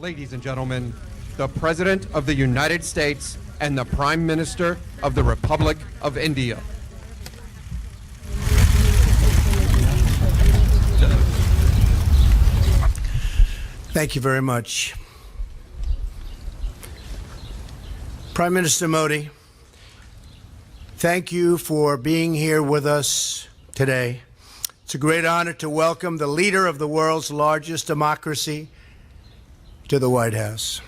Ladies and gentlemen, the President of the United States and the Prime Minister of the Republic of India. Thank you very much. Prime Minister Modi, thank you for being here with us today. It's a great honor to welcome the leader of the world's largest democracy to the White House.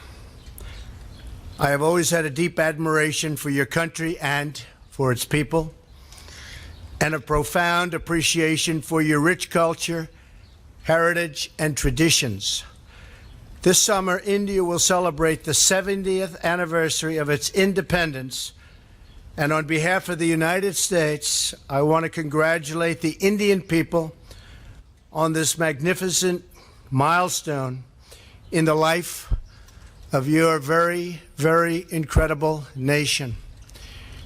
I have always had a deep admiration for your country and for its people, and a profound appreciation for your rich culture, heritage, and traditions. This summer, India will celebrate the 70th anniversary of its independence, and on behalf of the United States, I want to congratulate the Indian people on this magnificent milestone in the life of your very, very incredible nation.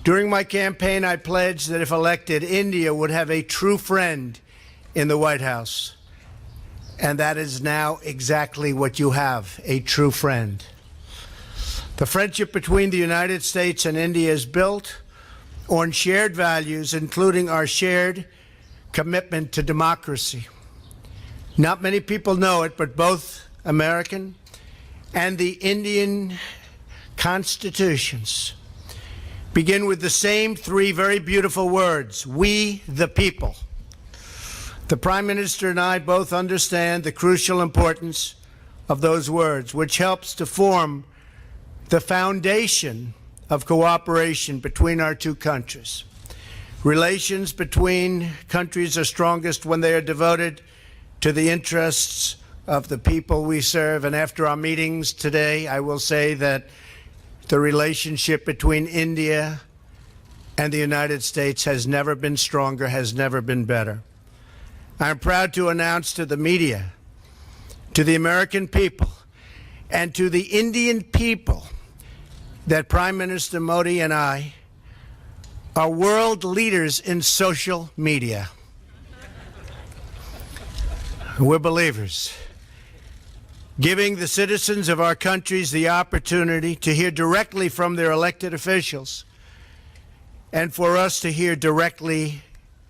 During my campaign, I pledged that if elected, India would have a true friend in the White House. And that is now exactly what you have, a true friend. The friendship between the United States and India is built on shared values, including our shared commitment to democracy. Not many people know it, but both American and the Indian constitutions begin with the same three very beautiful words: we the people. The Prime Minister and I both understand the crucial importance of those words, which helps to form the foundation of cooperation between our two countries. Relations between countries are strongest when they are devoted to the interests of the people we serve. And after our meetings today, I will say that the relationship between India and the United States has never been stronger, has never been better. I'm proud to announce to the media, to the American people, and to the Indian people that Prime Minister Modi and I are world leaders in social media. We're believers, giving the citizens of our countries the opportunity to hear directly from their elected officials and for us to hear directly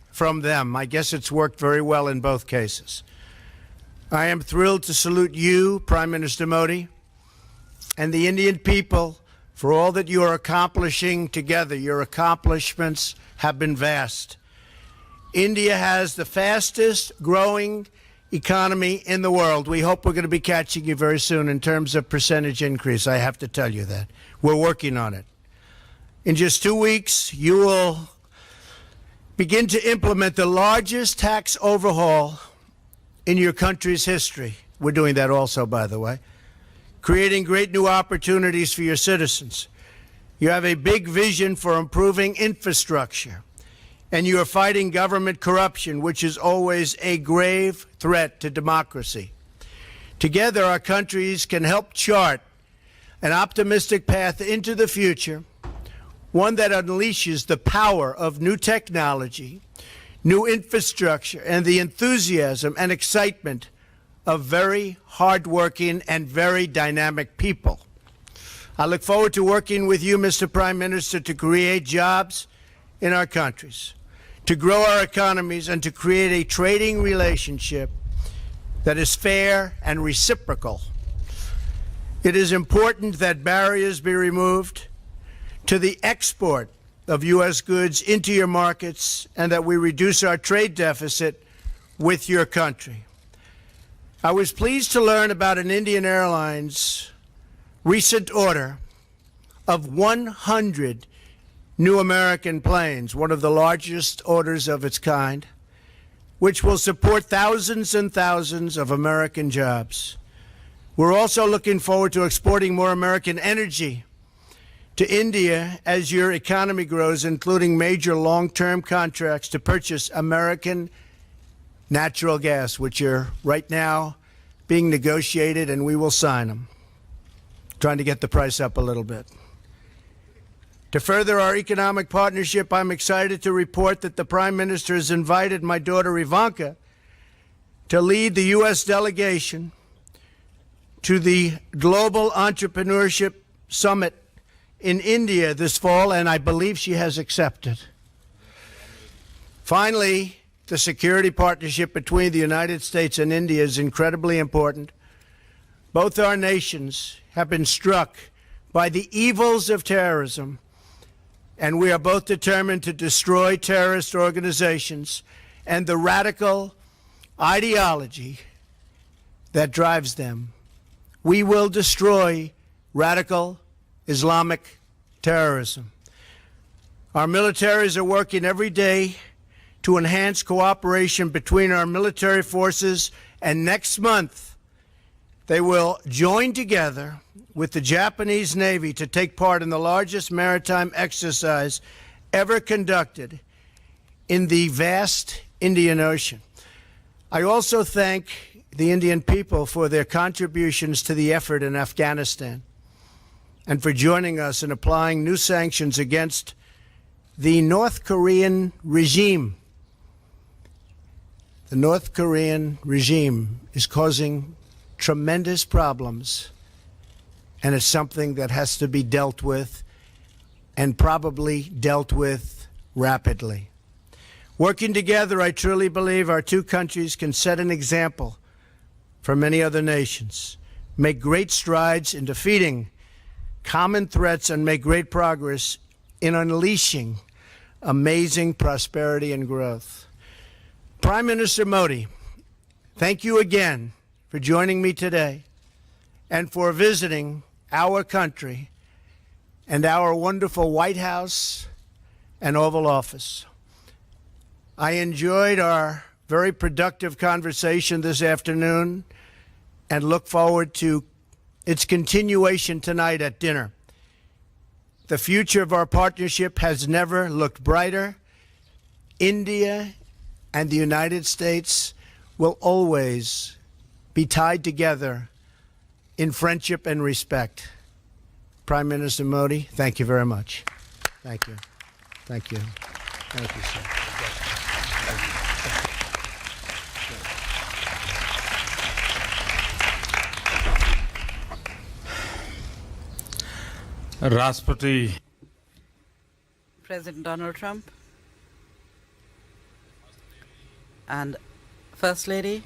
from them. I guess it's worked very well in both cases. I am thrilled to salute you, Prime Minister Modi, and the Indian people for all that you are accomplishing together. Your accomplishments have been vast. India has the fastest growing economy in the world. We hope we're going to be catching you very soon in terms of percentage increase. I have to tell you that. We're working on it. In just 2 weeks, you will begin to implement the largest tax overhaul in your country's history. We're doing that also, by the way, creating great new opportunities for your citizens. You have a big vision for improving infrastructure, and you are fighting government corruption, which is always a grave threat to democracy. Together, our countries can help chart an optimistic path into the future, one that unleashes the power of new technology, new infrastructure, and the enthusiasm and excitement of very hardworking and very dynamic people. I look forward to working with you, Mr. Prime Minister, to create jobs in our countries, to grow our economies, and to create a trading relationship that is fair and reciprocal. It is important that barriers be removed to the export of U.S. goods into your markets, and that we reduce our trade deficit with your country. I was pleased to learn about an Indian Airlines recent order of 100 new American planes, one of the largest orders of its kind, which will support thousands and thousands of American jobs. We're also looking forward to exporting more American energy to India as your economy grows, including major long-term contracts to purchase American natural gas, which are right now being negotiated, and we will sign them, trying to get the price up a little bit. To further our economic partnership, I'm excited to report that the Prime Minister has invited my daughter Ivanka to lead the U.S. delegation to the Global Entrepreneurship Summit in India this fall, and I believe she has accepted. Finally, the security partnership between the United States and India is incredibly important. Both our nations have been struck by the evils of terrorism, and we are both determined to destroy terrorist organizations and the radical ideology that drives them. We will destroy radical Islamic terrorism. Our militaries are working every day to enhance cooperation between our military forces, and next month they will join together with the Japanese Navy to take part in the largest maritime exercise ever conducted in the vast Indian Ocean. I also thank the Indian people for their contributions to the effort in Afghanistan and for joining us in applying new sanctions against the North Korean regime. The North Korean regime is causing tremendous problems, and it's something that has to be dealt with, and probably dealt with rapidly. Working together, I truly believe our two countries can set an example for many other nations, make great strides in defeating common threats, and make great progress in unleashing amazing prosperity and growth. Prime Minister Modi, thank you again for joining me today and for visiting our country and our wonderful White House and Oval Office. I enjoyed our very productive conversation this afternoon and look forward to its continuation tonight at dinner. The future of our partnership has never looked brighter. India and the United States will always be tied together in friendship and respect. Prime Minister Modi, thank you very much. Thank you. Thank you. Thank you, sir. Rashtrapati President Donald Trump and First Lady,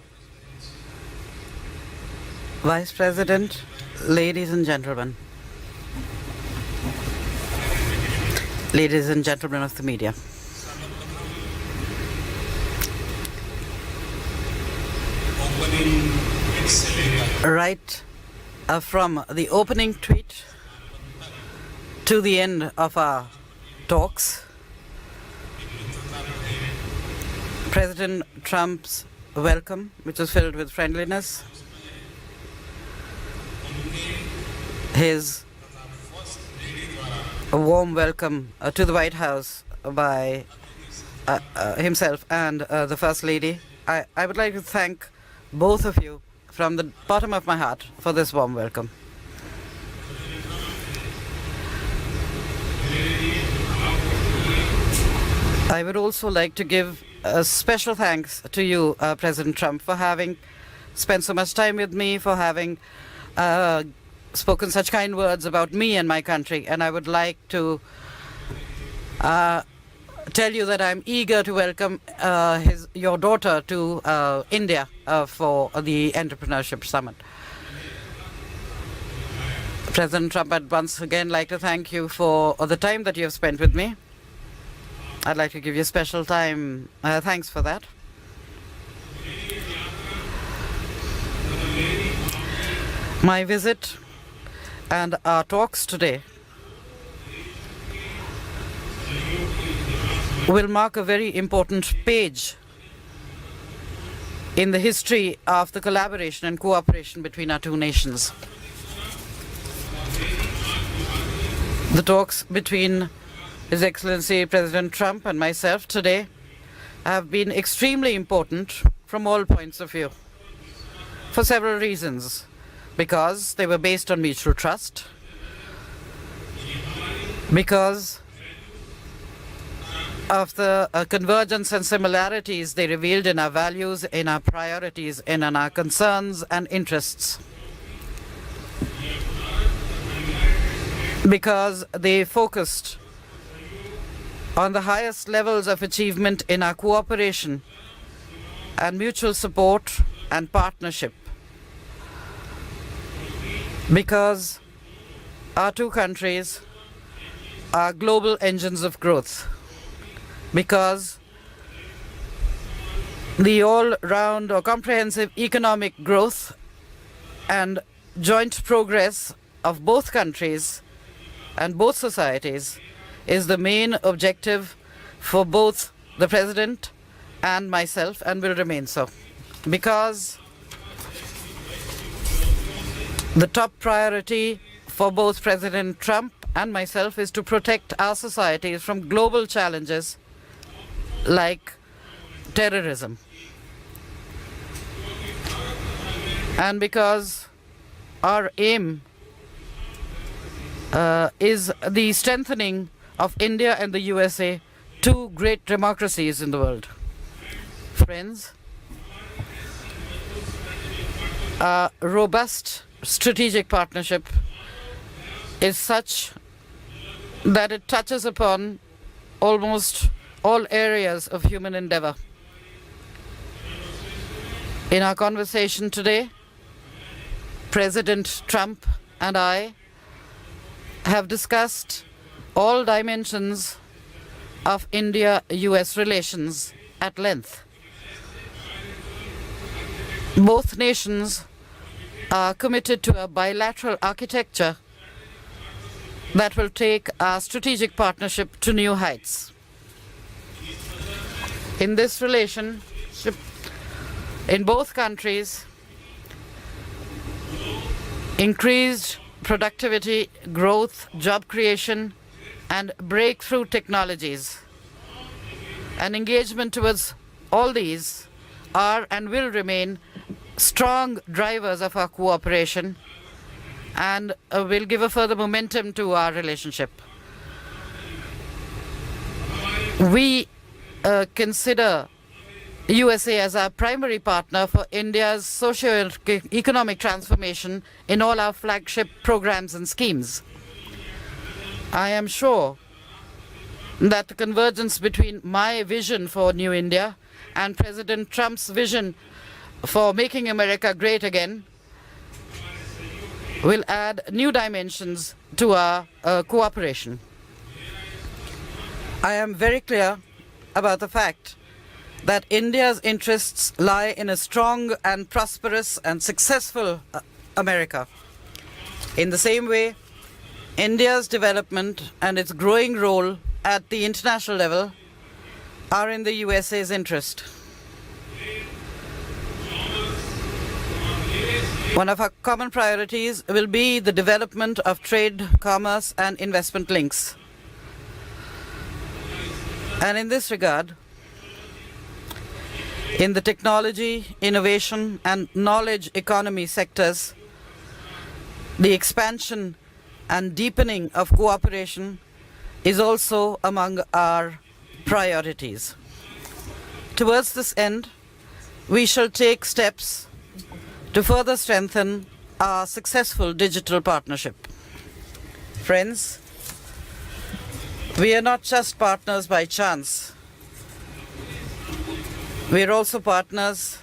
Vice President, ladies and gentlemen, ladies and gentlemen of the media. Right from the opening tweet to the end of our talks, President Trump's welcome, which was filled with friendliness, his warm welcome to the White House by himself and the First Lady. I would like to thank both of you from the bottom of my heart for this warm welcome. I would also like to give a special thanks to you, President Trump, for having spent so much time with me, for having spoken such kind words about me and my country. And I would like to tell you that I'm eager to welcome your daughter to India for the Entrepreneurship Summit. President Trump, I'd once again like to thank you for the time that you have spent with me. I'd like to give you special thanks for that. My visit and our talks today will mark a very important page in the history of the collaboration and cooperation between our two nations. The talks between His Excellency President Trump and myself today have been extremely important from all points of view, for several reasons. Because they were based on mutual trust, because of the convergence and similarities they revealed in our values, in our priorities, and in our concerns and interests. because they focused on the highest levels of achievement in our cooperation and mutual support and partnership, because our two countries are global engines of growth, because the all-round or comprehensive economic growth and joint progress of both countries and both societies is the main objective for both the President and myself, and will remain so. Because the top priority for both President Trump and myself is to protect our societies from global challenges like terrorism. And because our aim is the strengthening of India and the USA, two great democracies in the world. Friends, a robust strategic partnership is such that it touches upon almost all areas of human endeavor. In our conversation today, President Trump and I have discussed all dimensions of India-US relations at length. Both nations are committed to a bilateral architecture that will take our strategic partnership to new heights. In this relationship, in both countries, increased productivity, growth, job creation, and breakthrough technologies, and engagement towards all these are and will remain strong drivers of our cooperation, and will give a further momentum to our relationship. We consider USA as our primary partner for India's socio-economic transformation in all our flagship programs and schemes. I am sure that the convergence between my vision for New India and President Trump's vision for making America great again will add new dimensions to our cooperation. I am very clear about the fact that India's interests lie in a strong and prosperous and successful America. In the same way, India's development and its growing role at the international level are in the USA's interest. One of our common priorities will be the development of trade, commerce, and investment links. And in this regard, in the technology, innovation, and knowledge economy sectors, the expansion and deepening of cooperation is also among our priorities. Towards this end, we shall take steps to further strengthen our successful digital partnership. Friends, we are not just partners by chance. We are also partners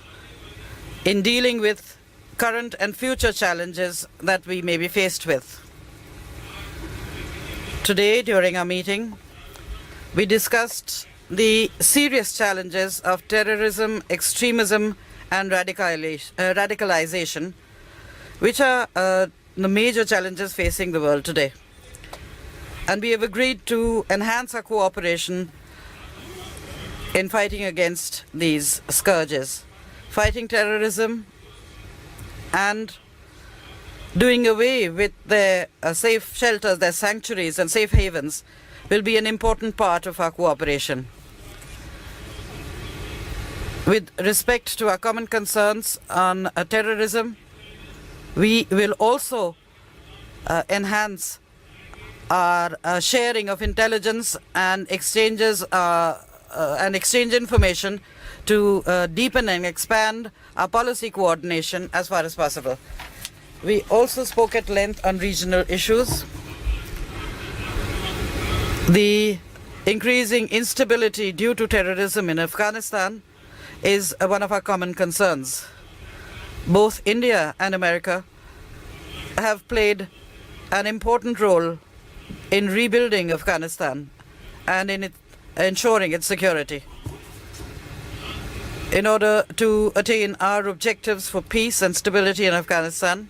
in dealing with current and future challenges that we may be faced with. Today, during our meeting, we discussed the serious challenges of terrorism, extremism, and radicalization, which are the major challenges facing the world today. And we have agreed to enhance our cooperation in fighting against these scourges. Fighting terrorism and doing away with their safe shelters, their sanctuaries and safe havens will be an important part of our cooperation. With respect to our common concerns on terrorism, we will also enhance our sharing of intelligence and exchange information to deepen and expand our policy coordination as far as possible. We also spoke at length on regional issues The increasing instability due to terrorism in Afghanistan is one of our common concerns. Both India and America have played an important role in rebuilding Afghanistan and in ensuring its security. In order to attain our objectives for peace and stability in Afghanistan,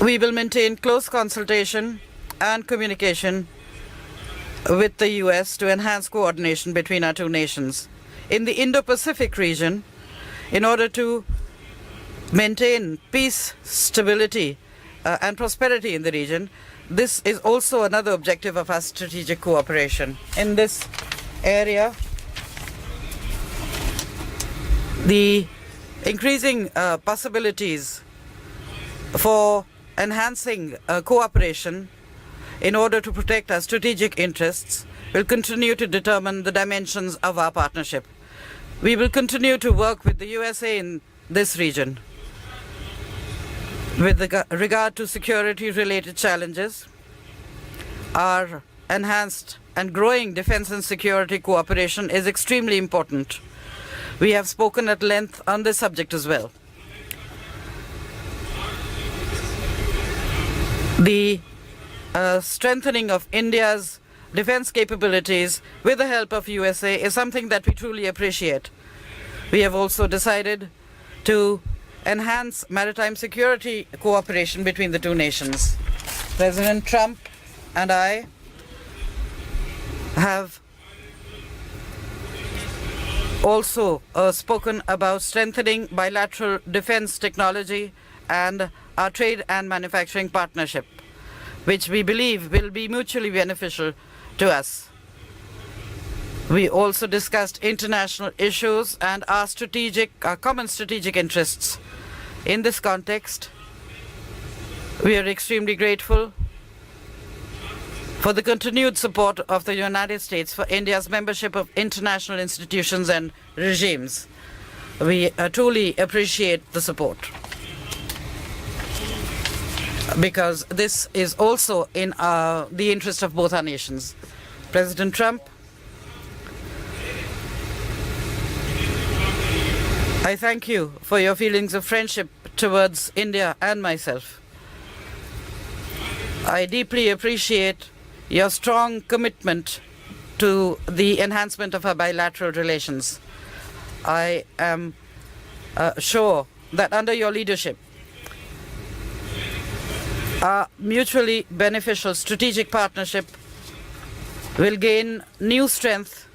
we will maintain close consultation and communication with the US to enhance coordination between our two nations. In the Indo-Pacific region, in order to maintain peace, stability, and prosperity in the region, this is also another objective of our strategic cooperation. In this area, the increasing possibilities for enhancing cooperation in order to protect our strategic interests will continue to determine the dimensions of our partnership. We will continue to work with the USA in this region with regard to security-related challenges. Our enhanced and growing defense and security cooperation is extremely important. We have spoken at length on this subject as well. The strengthening of India's defense capabilities with the help of USA is something that we truly appreciate. We have also decided to enhance maritime security cooperation between the two nations. President Trump and I have also spoken about strengthening bilateral defense technology and our trade and manufacturing partnership, which we believe will be mutually beneficial to us. We also discussed international issues and our common strategic interests. In this context, we are extremely grateful for the continued support of the United States for India's membership of international institutions and regimes. We truly appreciate the support, because this is also in the interest of both our nations. President Trump, I thank you for your feelings of friendship towards India and myself. I deeply appreciate your strong commitment to the enhancement of our bilateral relations. I am sure that under your leadership, our mutually beneficial strategic partnership will gain new strength,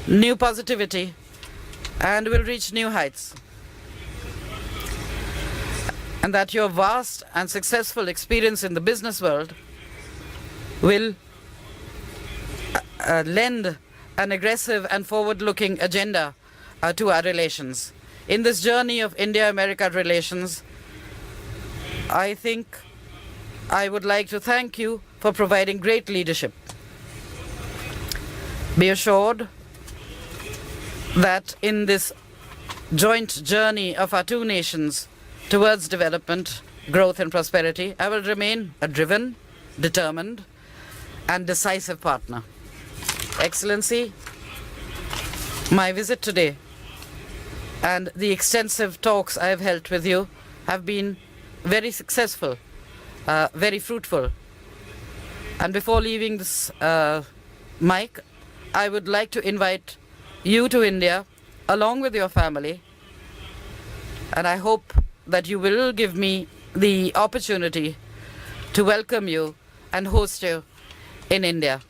new positivity, and will reach new heights. And that your vast and successful experience in the business world will lend an aggressive and forward-looking agenda to our relations. In this journey of India-America relations, I think I would like to thank you for providing great leadership. Be assured that in this joint journey of our two nations towards development, growth and prosperity, I will remain a driven, determined and decisive partner. Excellency, my visit today and the extensive talks I have held with you have been very successful, very fruitful. And before leaving this mic, I would like to invite you to India along with your family, and I hope that you will give me the opportunity to welcome you and host you in India.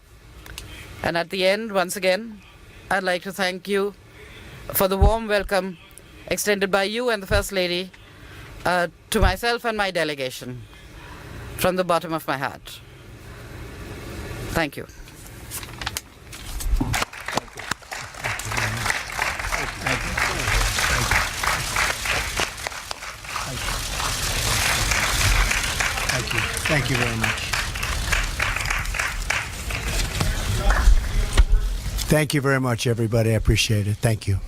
And at the end, once again, I'd like to thank you for the warm welcome extended by you and the First Lady to myself and my delegation from the bottom of my heart. Thank you. Thank you very much. Thank you very much, everybody. I appreciate it. Thank you.